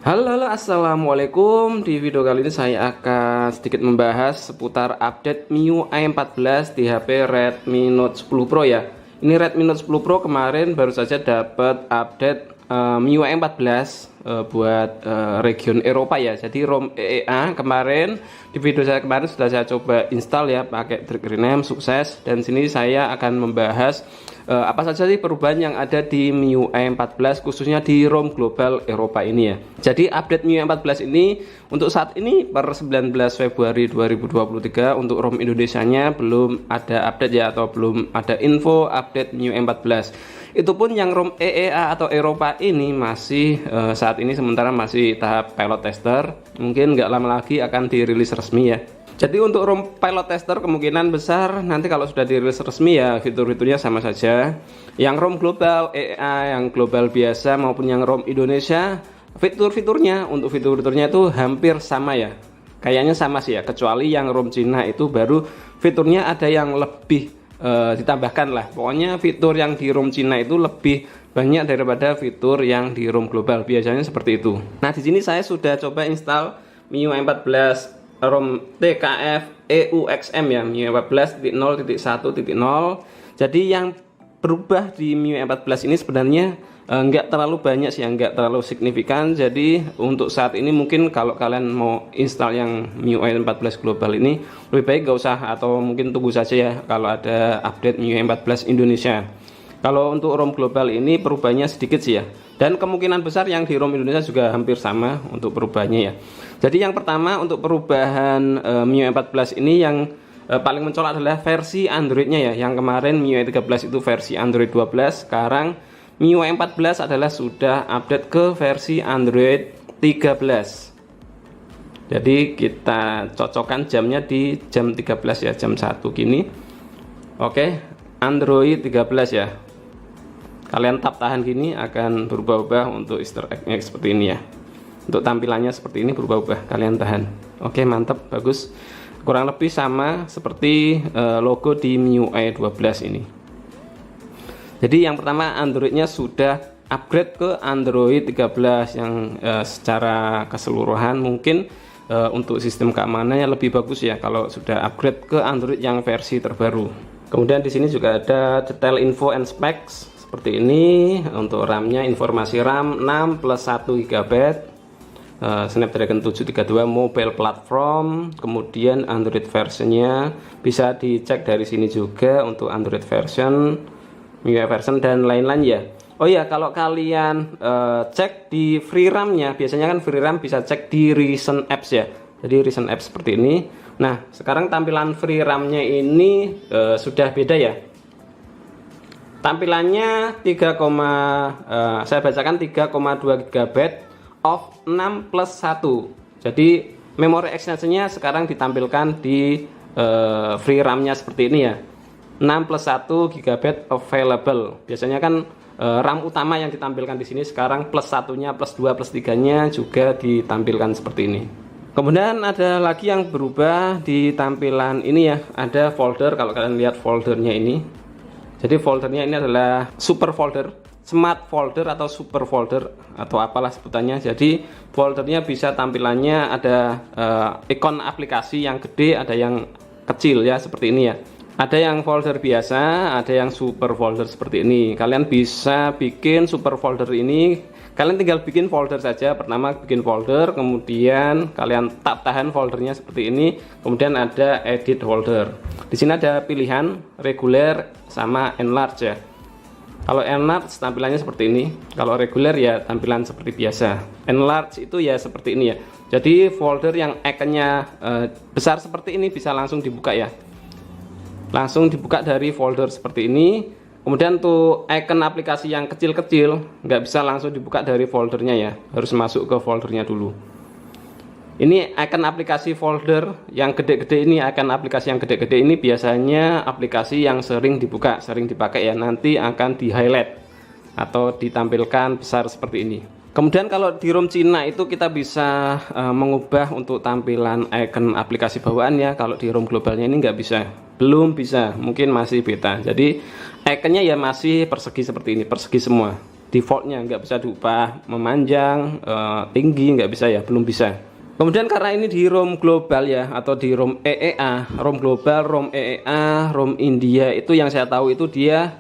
Halo, assalamualaikum. Di video kali ini saya akan sedikit membahas seputar update MIUI 14 di HP Redmi Note 10 Pro ya. Ini Redmi Note 10 Pro kemarin baru saja dapat update MIUI 14 buat region Eropa ya. Jadi ROM EEA kemarin di video saya kemarin sudah saya coba install ya pakai trik rename, sukses. Dan sini saya akan membahas apa saja sih perubahan yang ada di MIUI 14 khususnya di ROM global Eropa ini ya. Jadi update MIUI 14 ini untuk saat ini per 19 Februari 2023 untuk ROM Indonesianya belum ada update ya, atau belum ada info update MIUI 14. Itu pun yang ROM EEA atau Eropa ini masih saat ini sementara masih tahap pilot tester. Mungkin nggak lama lagi akan dirilis resmi ya. Jadi untuk ROM pilot tester kemungkinan besar nanti kalau sudah dirilis resmi ya fitur-fiturnya sama saja. Yang ROM global EEA, yang global biasa maupun yang ROM Indonesia, fitur-fiturnya untuk fitur-fiturnya itu hampir sama ya. Kayaknya sama sih ya, kecuali yang ROM Cina itu baru fiturnya ada yang lebih ditambahkan lah. Pokoknya fitur yang di ROM Cina itu lebih banyak daripada fitur yang di ROM global. Biasanya seperti itu. Nah, di sini saya sudah coba install MIUI 14 ROM TKF EUXM ya, MIUI 14.0.1.0. Jadi yang berubah di MIUI 14 ini sebenarnya nggak terlalu banyak sih, nggak terlalu signifikan. Jadi untuk saat ini mungkin kalau kalian mau install yang MIUI 14 global ini lebih baik nggak usah, atau mungkin tunggu saja ya kalau ada update MIUI 14 Indonesia. Kalau untuk ROM global ini perubahannya sedikit sih ya, dan kemungkinan besar yang di ROM Indonesia juga hampir sama untuk perubahannya ya. Jadi yang pertama untuk perubahan MIUI 14 ini yang paling mencolok adalah versi Androidnya ya. Yang kemarin MIUI 13 itu versi Android 12, sekarang MIUI 14 adalah sudah update ke versi Android 13. Jadi kita cocokkan jamnya di jam 13 ya, jam 1 gini. Oke, Android 13 ya. Kalian tap tahan gini akan berubah-ubah untuk Easter egg-nya seperti ini ya. Untuk tampilannya seperti ini berubah-ubah, kalian tahan. Oke, mantap, bagus. Kurang lebih sama seperti logo di MIUI 12 ini. Jadi yang pertama Androidnya sudah upgrade ke Android 13 yang secara keseluruhan mungkin untuk sistem keamanannya lebih bagus ya kalau sudah upgrade ke Android yang versi terbaru. Kemudian di sini juga ada detail info and specs seperti ini. Untuk RAM-nya informasi RAM 6 plus 1 GB, Snapdragon 732 mobile platform. Kemudian Android versionnya bisa dicek dari sini juga untuk Android version, MIUI version dan lain-lain ya. Oh ya, kalau kalian cek di free RAM-nya, biasanya kan free RAM bisa cek di recent apps ya. Jadi recent apps seperti ini. Nah, sekarang tampilan free RAM-nya ini sudah beda ya. Tampilannya saya bacakan 3,2 GB of 6 plus 1. Jadi memori extension-nya sekarang ditampilkan di free RAM-nya seperti ini ya. 6 plus 1 GB available. Biasanya kan RAM utama yang ditampilkan di sini, sekarang plus 1-nya, plus 2, plus 3-nya juga ditampilkan seperti ini. Kemudian ada lagi yang berubah di tampilan ini ya, ada folder. Kalau kalian lihat foldernya ini, jadi foldernya ini adalah super folder, smart folder atau super folder atau apalah sebutannya. Jadi foldernya bisa tampilannya ada ikon aplikasi yang gede, ada yang kecil ya seperti ini ya. Ada yang folder biasa, ada yang super folder seperti ini. Kalian bisa bikin super folder ini, kalian tinggal bikin folder saja. Pertama bikin folder, kemudian kalian tap tahan foldernya seperti ini, kemudian ada edit folder. Di sini ada pilihan reguler sama enlarge ya. Kalau enlarge tampilannya seperti ini, kalau reguler ya tampilan seperti biasa. Enlarge itu ya seperti ini ya. Jadi folder yang ikonnya besar seperti ini bisa langsung dibuka ya. Langsung dibuka dari folder seperti ini. Kemudian tuh icon aplikasi yang kecil-kecil nggak bisa langsung dibuka dari foldernya ya, harus masuk ke foldernya dulu. Ini icon aplikasi folder yang gede-gede ini, icon aplikasi yang gede-gede ini biasanya aplikasi yang sering dibuka, sering dipakai ya, nanti akan di highlight atau ditampilkan besar seperti ini. Kemudian kalau di ROM Cina itu kita bisa mengubah untuk tampilan icon aplikasi bawaannya. Kalau di ROM globalnya ini nggak bisa, belum bisa, mungkin masih beta. Jadi iconnya ya masih persegi seperti ini, persegi semua. defaultnya, nggak bisa diubah memanjang, tinggi, nggak bisa ya, belum bisa. Kemudian karena ini di ROM global ya, atau di ROM EEA, ROM global, ROM EEA, ROM India, itu yang saya tahu itu dia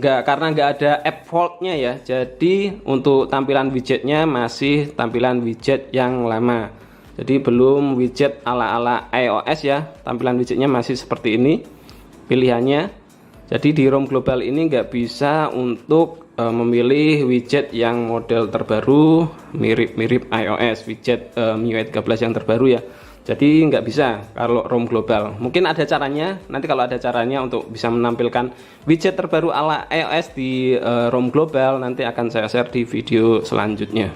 karena nggak ada app vault-nya ya, jadi untuk tampilan widgetnya masih tampilan widget yang lama, jadi belum widget ala-ala iOS ya, tampilan widgetnya masih seperti ini pilihannya. Jadi di ROM global ini nggak bisa untuk memilih widget yang model terbaru mirip-mirip iOS, widget MIUI 13 yang terbaru ya. Jadi nggak bisa kalau ROM global. Mungkin ada caranya, nanti kalau ada caranya untuk bisa menampilkan widget terbaru ala iOS di ROM global, nanti akan saya share di video selanjutnya.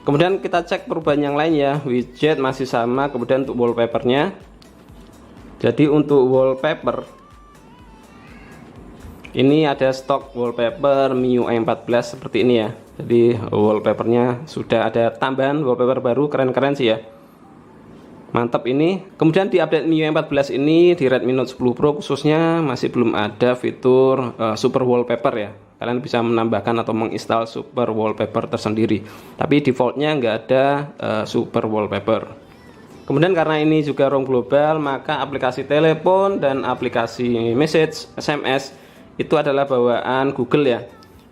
Kemudian kita cek perubahan yang lain ya, widget masih sama, kemudian untuk wallpapernya. Jadi untuk wallpaper ini ada stok wallpaper MIUI 14 seperti ini ya. Jadi wallpapernya sudah ada tambahan wallpaper baru, keren-keren sih ya. Mantap ini. Kemudian di update MIUI 14 ini di Redmi Note 10 Pro khususnya masih belum ada fitur super wallpaper ya. Kalian bisa menambahkan atau menginstal super wallpaper tersendiri. Tapi defaultnya nggak ada super wallpaper. Kemudian karena ini juga ROM global, maka aplikasi telepon dan aplikasi message SMS itu adalah bawaan Google ya.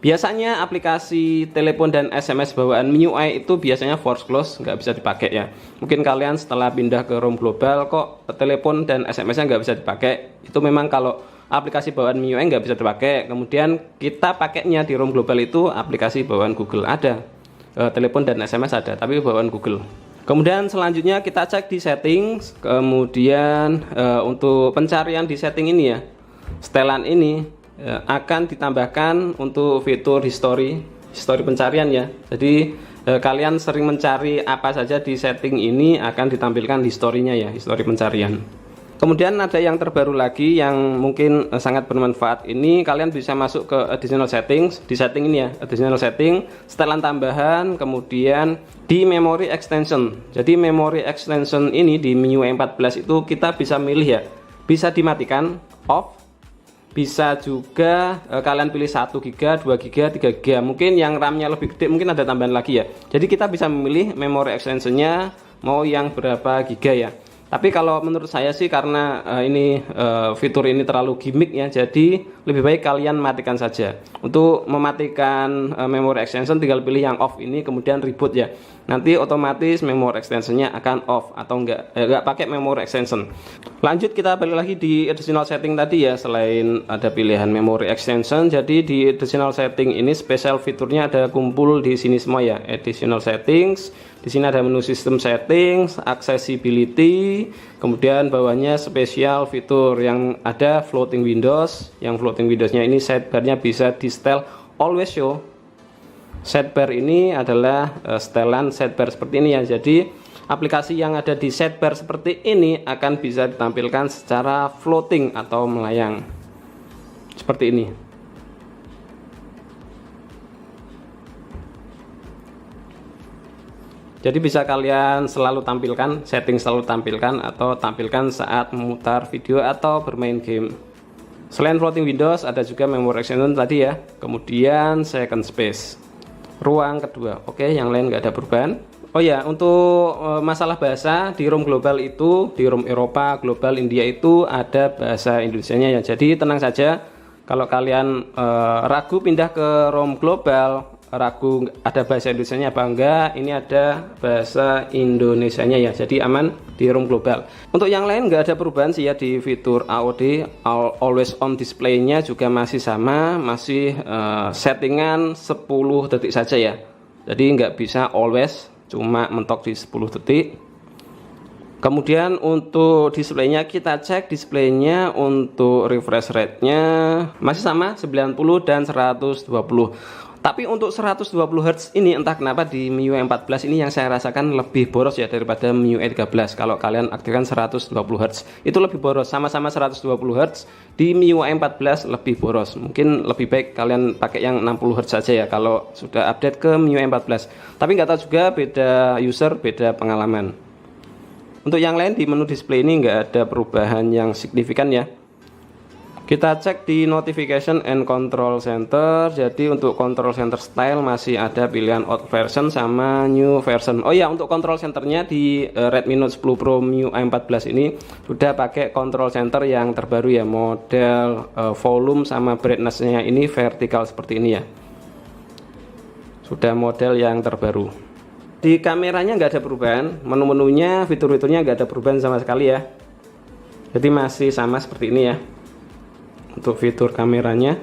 Biasanya aplikasi telepon dan SMS bawaan MIUI itu biasanya force close, nggak bisa dipakai ya. Mungkin kalian setelah pindah ke ROM global kok telepon dan SMS-nya nggak bisa dipakai. Itu memang kalau aplikasi bawaan MIUI nggak bisa dipakai. Kemudian kita pakainya di ROM global itu aplikasi bawaan Google ada, telepon dan SMS ada, tapi bawaan Google. Kemudian selanjutnya kita cek di settings. Kemudian untuk pencarian di setting ini ya, setelan ini akan ditambahkan untuk fitur history pencarian ya. Jadi kalian sering mencari apa saja di setting ini akan ditampilkan historinya ya, history pencarian. Kemudian ada yang terbaru lagi yang mungkin sangat bermanfaat. Ini kalian bisa masuk ke additional settings, di setting ini ya, additional setting, setelan tambahan, kemudian di memory extension. Jadi memory extension ini di MIUI 14 itu kita bisa milih ya, bisa dimatikan off, bisa juga kalian pilih 1 GB, 2 GB, 3 GB. Mungkin yang RAM-nya lebih gede mungkin ada tambahan lagi ya. Jadi kita bisa memilih memory extensionnya mau yang berapa giga ya. Tapi kalau menurut saya sih karena fitur ini terlalu gimmick ya, jadi lebih baik kalian matikan saja. Untuk mematikan memory extension tinggal pilih yang off ini, kemudian reboot ya. Nanti otomatis memory extensionnya akan off atau enggak pakai memory extension. Lanjut kita balik lagi di additional setting tadi ya. Selain ada pilihan memory extension, jadi di additional setting ini spesial fiturnya ada kumpul di sini semua ya. Additional settings. Di sini ada menu system settings, accessibility, kemudian bawahnya spesial fitur yang ada floating windows. Yang floating windowsnya ini sidebarnya bisa di setel always show. Sidebar ini adalah setelan sidebar seperti ini ya. Jadi aplikasi yang ada di sidebar seperti ini akan bisa ditampilkan secara floating atau melayang seperti ini. Jadi bisa kalian selalu tampilkan, setting selalu tampilkan atau tampilkan saat memutar video atau bermain game. Selain floating windows ada juga memory extension tadi ya. Kemudian second space, ruang kedua. Oke, yang lain nggak ada perubahan. Oh ya, untuk masalah bahasa di ROM global itu, di ROM Eropa, global, India itu ada bahasa Indonesianya ya. Jadi tenang saja kalau kalian ragu pindah ke ROM global, ragu ada bahasa Indonesianya apa enggak, ini ada bahasa Indonesianya ya, jadi aman di ROM global. Untuk yang lain nggak ada perubahan sih ya. Di fitur AOD, always on display-nya juga masih sama, masih settingan 10 detik saja ya. Jadi nggak bisa always, cuma mentok di 10 detik. Kemudian untuk displaynya kita cek displaynya untuk refresh rate-nya masih sama 90 dan 120. Tapi untuk 120 Hz ini entah kenapa di MIUI 14 ini yang saya rasakan lebih boros ya daripada MIUI 13. Kalau kalian aktifkan 120 Hz itu lebih boros, sama-sama 120 Hz di MIUI 14 lebih boros. Mungkin lebih baik kalian pakai yang 60 Hz saja ya kalau sudah update ke MIUI 14. Tapi nggak tahu juga, beda user, beda pengalaman. Untuk yang lain di menu display ini nggak ada perubahan yang signifikan ya. Kita cek di notification and control center. Jadi untuk control center style masih ada pilihan old version sama new version. Oh ya, untuk control centernya di Redmi Note 10 Pro MIUI 14 ini sudah pakai control center yang terbaru ya, model volume sama brightness-nya ini vertikal seperti ini ya. Sudah model yang terbaru. Di kameranya nggak ada perubahan, menu-menunya, fitur-fiturnya nggak ada perubahan sama sekali ya. Jadi masih sama seperti ini ya. Untuk fitur kameranya.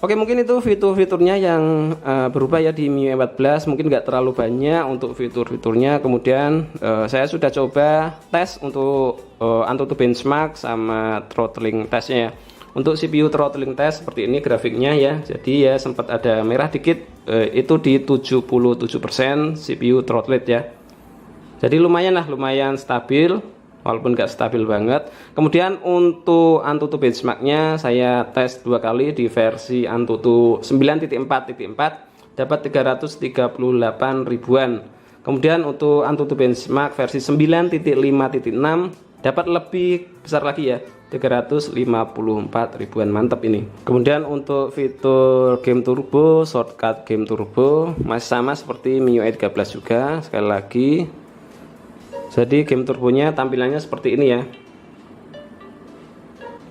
Oke, mungkin itu fitur-fiturnya yang berubah ya di MIUI 14. Mungkin nggak terlalu banyak untuk fitur-fiturnya. Kemudian saya sudah coba tes untuk AnTuTu benchmark sama throttling testnya ya. Untuk CPU throttling test seperti ini grafiknya ya. Jadi ya sempat ada merah dikit, itu di 77% CPU throttled ya. Jadi lumayan lah, lumayan stabil, walaupun nggak stabil banget. Kemudian untuk AnTuTu benchmarknya saya tes 2 kali di versi AnTuTu 9.4.4 dapat 338 ribuan. Kemudian untuk AnTuTu benchmark versi 9.5.6 dapat lebih besar lagi ya, 354 ribuan. Mantap ini. Kemudian untuk fitur game turbo, shortcut game turbo masih sama seperti MIUI 13 juga. Sekali lagi, jadi game turbonya tampilannya seperti ini ya.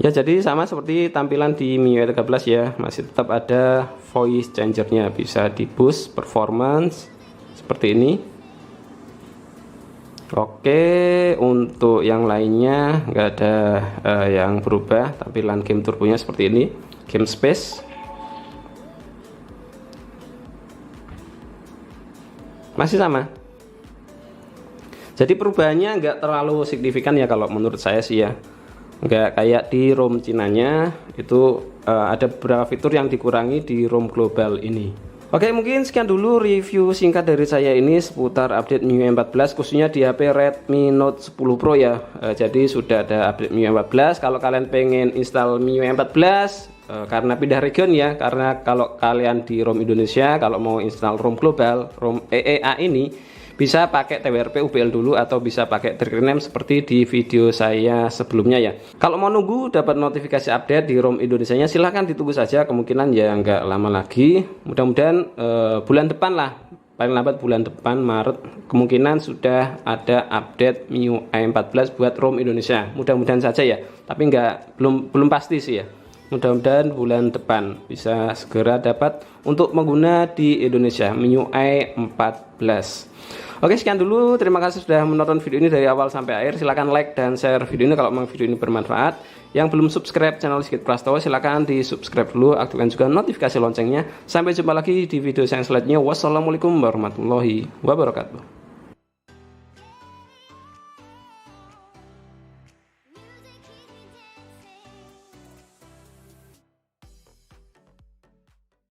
Ya, jadi sama seperti tampilan di MIUI 13 ya. Masih tetap ada voice changernya, bisa di boost performance seperti ini. Oke, untuk yang lainnya nggak ada yang berubah. Tampilan game turbonya seperti ini. Game space masih sama. Jadi perubahannya nggak terlalu signifikan ya kalau menurut saya sih ya. Nggak kayak di ROM Cinanya, itu ada beberapa fitur yang dikurangi di ROM global ini. Oke, mungkin sekian dulu review singkat dari saya ini seputar update MIUI 14 khususnya di HP Redmi Note 10 Pro ya. Jadi sudah ada update MIUI 14. Kalau kalian pengen install MIUI 14 karena pindah region ya, karena kalau kalian di ROM Indonesia, kalau mau install ROM global, ROM EEA ini bisa pakai TWRP UBL dulu atau bisa pakai Direct Name seperti di video saya sebelumnya ya. Kalau mau nunggu dapat notifikasi update di ROM Indonesianya, silahkan ditunggu saja, kemungkinan ya nggak lama lagi. Mudah-mudahan bulan depan lah, paling lambat bulan depan Maret, kemungkinan sudah ada update MIUI 14 buat ROM Indonesia. Mudah-mudahan saja ya, tapi belum pasti sih ya. Mudah-mudahan bulan depan bisa segera dapat untuk pengguna di Indonesia MIUI 14. Oke, sekian dulu. Terima kasih sudah menonton video ini dari awal sampai akhir. Silahkan like dan share video ini kalau memang video ini bermanfaat. Yang belum subscribe channel Sigit Prastowo, silahkan di subscribe dulu, aktifkan juga notifikasi loncengnya. Sampai jumpa lagi di video saya selanjutnya. Wassalamualaikum warahmatullahi wabarakatuh.